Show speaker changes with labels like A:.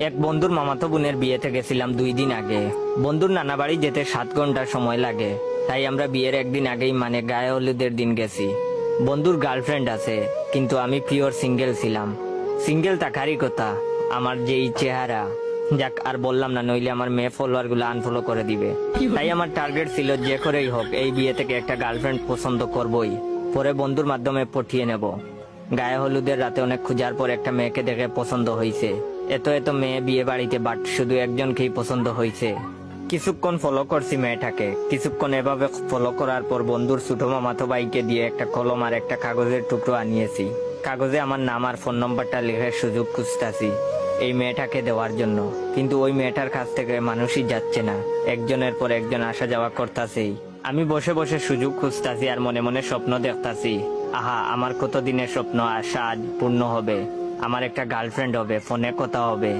A: এক বন্ধুর মামাতো বোনের বিয়েতে গেছিলাম 2 দিন আগে। বন্ধুর নানা বাড়ি যেতে 7 ঘন্টা সময় লাগে, তাই আমরা বিয়ের একদিন আগেই মানে গায়ে হলুদের দিন গেছি। বন্ধুর গার্লফ্রেন্ড আছে, কিন্তু আমি পিওর সিঙ্গেল ছিলাম। সিঙ্গেল থাকারই কথা, আমার যেই চেহারা, যাক আর বললাম না, নইলে আমার মেয়ে ফলোয়ার গুলো আনফলো করে দিবে। তাই আমার টার্গেট ছিল যে করেই হোক এই বিয়ে থেকে একটা গার্লফ্রেন্ড পছন্দ করবই, পরে বন্ধুর মাধ্যমে পটিয়ে নেব। গায়ে হলুদের রাতে অনেক খোঁজার পর একটা মেয়েকে দেখে পছন্দ হয়েছে। এত এত মেয়ে বিয়ে বাড়িতে, বাট শুধু একজনকেই পছন্দ হয়েছে। কিছুক্ষণ ফলো করছি মেয়েটাকে। কিছুক্ষণ এভাবে ফলো করার পর বন্ধুর ছোট মামাতো ভাইকে দিয়ে একটা কলম আর একটা কাগজের টুকরো আনিয়েছি। কাগজে আমার নাম আর ফোন নম্বরটা লিখে সুযোগ খুঁজতেছি এই মেয়েটাকে দেওয়ার জন্য। কিন্তু ওই মেয়েটার কাছ থেকে মানুষই যাচ্ছে না, একজনের পর একজন আসা যাওয়া করতেছেই। আমি বসে বসে সুযোগ খুঁজতাছি আর মনে মনে স্বপ্ন দেখতাছি। আহা, আমার কতদিনের স্বপ্ন আশা আজ পূর্ণ হবে। আমার একটা গার্লফ্রেন্ড হবে, ফোনে কথা হবে।